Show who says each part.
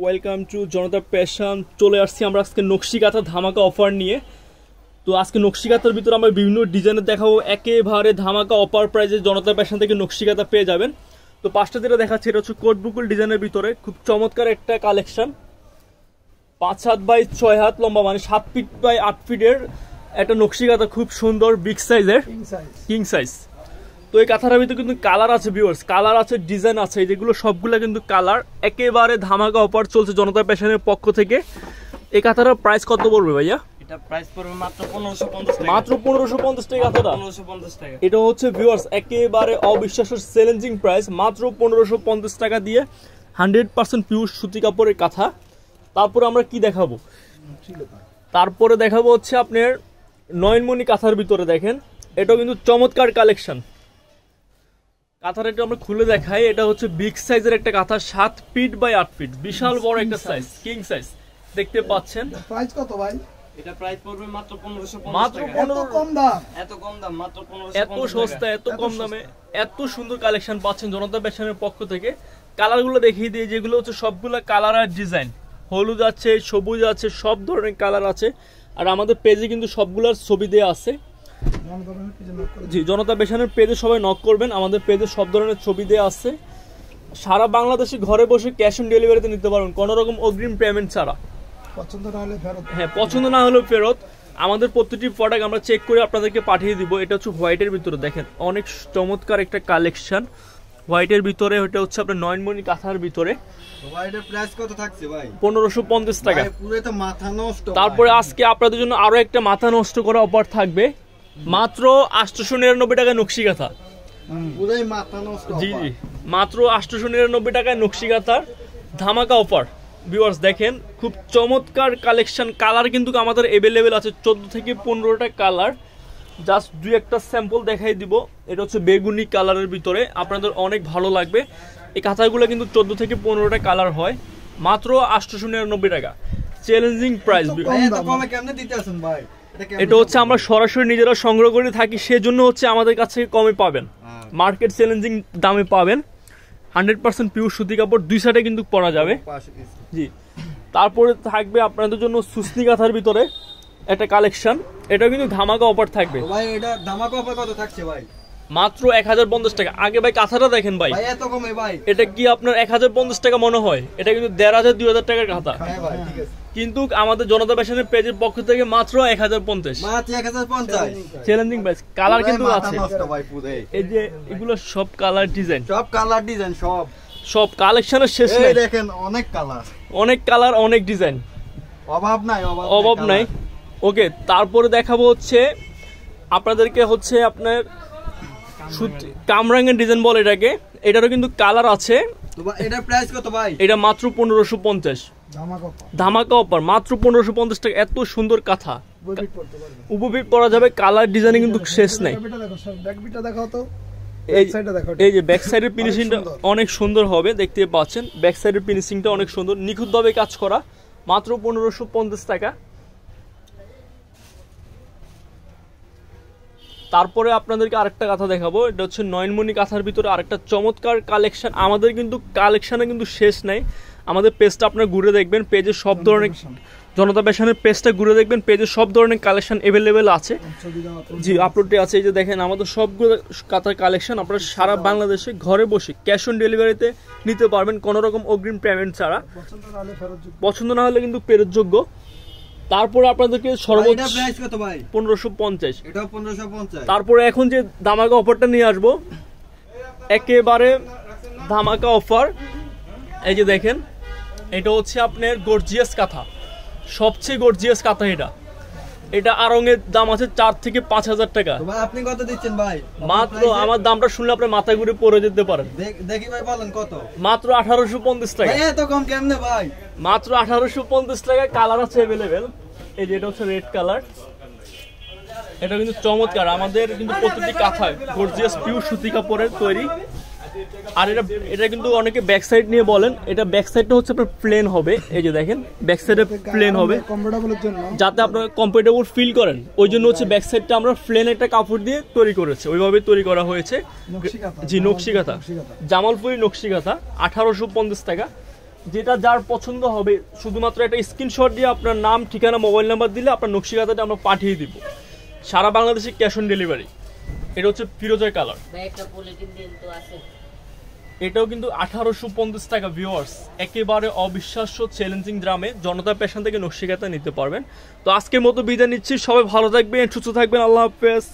Speaker 1: Welcome to Janata passion. চলে আসছি আমরা আজকে নকশি কাঁথা ধামাকা অফার নিয়ে। তো আজকে নকশি কাঁথার ভিতরে আমরা বিভিন্ন ডিজাইনের দেখাবো, একেবারে ধামাকা অফার প্রাইজে জনতা প্যাশন থেকে নকশি কাঁথা পেয়ে যাবেন। তো পাঁচটা যেটা দেখাচ্ছে এটা হচ্ছে কোট বুকুল ডিজাইনের ভিতরে খুব চমৎকার একটা কালেকশন। 5 হাত বাই 6 হাত লম্বা, মানে 7 ফিট বাই 8 ফিটের একটা নকশি কাঁথা, খুব সুন্দর বিগ সাইজের, কিং সাইজ। তো এই কাঁথার ভিতরে কিন্তু কালার আছে ভিউয়ার্স, কালার আছে, ডিজাইন আছে, যেগুলো সবগুলো কিন্তু কালার। একেবারে ধামাকা অফার চলছে জনতা প্যাশনের পক্ষ থেকে। এই কাঁথাটার প্রাইস কত পড়বে ভাইয়া?
Speaker 2: এটা প্রাইস পড়বে মাত্র 1550 টাকা।
Speaker 1: মাত্র 1550 টাকা কাঁথাটা।
Speaker 2: 1550 টাকা।
Speaker 1: এটা হচ্ছে ভিউয়ার্স একেবারে অবিশ্বাস্য চ্যালেঞ্জিং প্রাইস, মাত্র 1550 টাকা দিয়ে 100% পিওর সুতি কাপড়ের কাঁথা। তারপরে আমরা কি দেখাবো? তারপরে দেখাবো হচ্ছে আপনার নয়নমণি কাঁথার ভিতরে দেখেন, এটাও কিন্তু চমৎকার কালেকশন। কাঁথাটা একটু আমরা খুলে দেখাই। এটা হচ্ছে বিগ সাইজের একটা কাঁথা, 7 ফিট বাই 8 ফিট, বিশাল বড় একটা সাইজ, কিং সাইজ দেখতে পাচ্ছেন।
Speaker 3: প্রাইস কত ভাই?
Speaker 2: এটা প্রাইস পড়বে মাত্র 1550
Speaker 1: মাত্র
Speaker 2: টাকা।
Speaker 3: এত কম দাম?
Speaker 2: এত কম দাম, মাত্র 1550
Speaker 1: এত সস্তা, এত কম দামে এত সুন্দর কালেকশন পাচ্ছেন জনতা প্যাশনের পক্ষ থেকে। কালারগুলো দেখিয়ে দিয়ে, যেগুলো হচ্ছে সবগুলো কালার আর ডিজাইন, হলুদ আছে, সবুজ আছে, সব ধরনের কালার আছে। আর আমাদের পেজে কিন্তু সবগুলোর ছবি দেওয়া আছে। জি, জনতা প্যাশনের পেজে সবাই নক করবেন, আমাদের পেজে সব ধরনের ছবি দেওয়া আছে। সারা বাংলাদেশে ঘরে বসে ক্যাশ অন ডেলিভারিতে নিতে পারবেন, কোনো রকম অগ্রিম পেমেন্ট ছাড়া।
Speaker 3: পছন্দ না হলে ফেরত?
Speaker 1: হ্যাঁ, পছন্দ না হলেও ফেরত। আমাদের প্রতিটি প্রোডাক্ট আমরা চেক করে আপনাদেরকে পাঠিয়ে দিব। এটা হচ্ছে হোয়াইটের ভিতরে দেখেন, অনেক চমৎকার একটা কালেকশন হোয়াইটের ভিতরে। ওটা হচ্ছে আপনার নয়নমণি কাঁথার ভিতরে।
Speaker 2: ভাই এটার প্রাইস কত থাকছে ভাই?
Speaker 1: 1550 টাকা।
Speaker 2: ভাই পুরো তো মাথা নষ্ট।
Speaker 1: তারপরে আজকে আপনাদের জন্য আরো একটা মাথা নষ্ট করা অফার থাকবে, মাত্র 899 টাকায় নকশি কাঁথা।
Speaker 2: পুরোই মাথা নষ্ট।
Speaker 1: জি জি, মাত্র 899 টাকায় নকশি কাঁথার ধামাকা অফার। ভিউয়ার্স দেখেন, খুব চমৎকার কালেকশন। কালার কিন্তু আমাদের অ্যাভেলেবেল আছে 14 থেকে 15টা কালার। জাস্ট দুই একটা স্যাম্পল দেখাই দিব। এটা হচ্ছে বেগুনি কালারের ভিতরে, আপনাদের অনেক ভালো লাগবে। এই কাঁথাগুলো কিন্তু 14 থেকে 15টা কালার হয়, মাত্র 899 টাকা, চ্যালেঞ্জিং প্রাইস।
Speaker 2: এত কমে কেমনে দিতেছেন ভাই?
Speaker 1: এটা হচ্ছে আমরা সরাসরি নিজেরা সংগ্রহ করে থাকি, সেজন্য হচ্ছে আমাদের কাছে কমে পাবেন, মার্কেট চ্যালেঞ্জিং দামে পাবেন। 100% পিওর সুতি কাপড়, দুই সাইডে কিন্তু পরা যাবে। জি, তারপরে থাকবে আপনাদের জন্য সুসনি কাঁথার ভিতরে একটা কালেকশন। এটা কিন্তু ধামাকা অফার থাকবে
Speaker 2: ভাই। এটা ধামাকা অফার কত থাকছে ভাই?
Speaker 1: মাত্র 1050 টাকা। আগে ভাই কাঁথাটা দেখেন ভাই,
Speaker 2: এত কমে ভাই? এটা
Speaker 1: কি আপনার 1050 টাকা মনে হয়? এটা কিন্তু 1500-2000 টাকার কাঁথা।
Speaker 2: হ্যাঁ ভাই, ঠিক আছে।
Speaker 1: কিন্তু আমাদের জনতা প্যাশনের পেজের পক্ষ থেকে মাত্র 1050,
Speaker 2: মাত্র 1050।
Speaker 1: Challenging price. কালার কিন্তু আছে,
Speaker 2: ভাই পুরো
Speaker 1: এই যে এগুলো সব কালার ডিজাইন,
Speaker 2: সব কালার ডিজাইন,
Speaker 1: সব কালেকশনের শেষ
Speaker 2: এই
Speaker 1: নেই।
Speaker 2: দেখেন অনেক কালার,
Speaker 1: অনেক কালার, অনেক ডিজাইন,
Speaker 2: অভাব নাই,
Speaker 1: অভাব নাই। ওকে, তারপরে দেখাবো হচ্ছে আপনাদেরকে হচ্ছে আপনার কামরাঙ্গের ডিজাইন বলে এটাকে। এটারও কিন্তু কালার আছে।
Speaker 2: এটার প্রাইস কত ভাই?
Speaker 1: এটা মাত্র 1550, ধামাকা অফার, মাত্র 1550 টাকা। এত সুন্দর কাঁথা, উপবিট পরা যাবে, কালার ডিজাইন কিন্তু শেষ নাই। এই যে ব্যাক সাইডের ফিনিশিংটা অনেক সুন্দর হবে, দেখতে পাচ্ছেন ব্যাক সাইডের ফিনিশিংটা অনেক সুন্দর, নিখুঁতভাবে কাজ করা, মাত্র 1550 টাকা। তারপরে আপনাদেরকে আরেকটা কাঁথা দেখাবো। এটা হচ্ছে নয়নমণি কাঁথার ভিতরে আরেকটা চমৎকার কালেকশন। আমাদের কিন্তু কালেকশনে কিন্তু শেষ নাই। আমাদের পেজটা আপনারা ঘুরে দেখবেন, পেজে সব ধরনের, জনতা প্যাশনের পেজটা ঘুরে দেখবেন, পেজে সব ধরনের কালেকশন অ্যাভেলেবেল আছে। জি, আপলোডে আছে। এই যে দেখেন আমাদের সবগুলো কাঁথার কালেকশন আপনারা সারা বাংলাদেশে ঘরে বসে ক্যাশ অন ডেলিভারিতে নিতে পারবেন, কোনো রকম অগ্রিম পেমেন্ট ছাড়া। পছন্দ না হলে কিন্তু ফেরতযোগ্য। তারপরে আপনাদেরকে সর্বোচ্চ 1550।
Speaker 2: এটাও 1550।
Speaker 1: তারপরে এখন যে ধামাকা অফারটা নিয়ে আসবো, একেবারে ধামাকা অফার। এই যে দেখেন, এটা হচ্ছে আপনার গর্জিয়াস কাঁথা, সবচেয়ে গর্জিয়াস কাঁথা। এটা আড়ংয়ের দাম আছে 4 থেকে 5000 টাকা।
Speaker 2: আপনি কত দিচ্ছেন ভাই?
Speaker 1: মাত্র, আমার দামটা শুনলে আপনার মাথা ঘুরে পড়ে যেতে পারেন।
Speaker 2: দেখি ভাই, বলেন কত?
Speaker 1: মাত্র 1850 টাকা।
Speaker 2: এত কম কেমনে ভাই?
Speaker 1: মাত্র 1850 টাকা। কালার আছে অ্যাভেলেবেল। এই যে এটা হচ্ছে রেড কালার, এটা কিন্তু চমৎকার। আমাদের কিন্তু প্রতিটি কাঁথা গর্জিয়াস পিওর সুতি কাপড়ের তৈরি। আর এটা কিন্তু অনেকে ব্যাক সাইড নিয়ে বলেন, এটা ব্যাক সাইডটা হচ্ছে আপনার প্লেন হবে। এই যে দেখেন ব্যাক সাইডে প্লেন হবে, যাতে আপনারা কমফোর্টেবল ফিল করেন, ওই জন্য হচ্ছে ব্যাক সাইডটা আমরা প্লেন একটা কাপড় দিয়ে তৈরি করেছে, ওইভাবে তৈরি করা হয়েছে। জি, নকশি কাঁথা, জামালপুরি নকশি কাঁথা, 1850 টাকা। যেটা যার পছন্দ হবে শুধুমাত্র একটা স্ক্রিনশট দিয়ে আপনার নাম, ঠিকানা, মোবাইল নাম্বার দিলে আপনার নকশি কাঁথাটা আমরা পাঠিয়ে দিব সারা বাংলাদেশে, ক্যাশ অন ডেলিভারি। এটা হচ্ছে ফিরোজা কালার। এটাও কিন্তু 1850 টাকা ভিউয়ার্স, একেবারে অবিশ্বাস্য চ্যালেঞ্জিং দামে জনতা ফ্যাশন থেকে নকশি কাঁথা নিতে পারবেন। তো আজকের মতো বিদায় নিচ্ছি, সবাই ভালো থাকবেন, সুস্থ থাকবেন, আল্লাহ হাফেজ।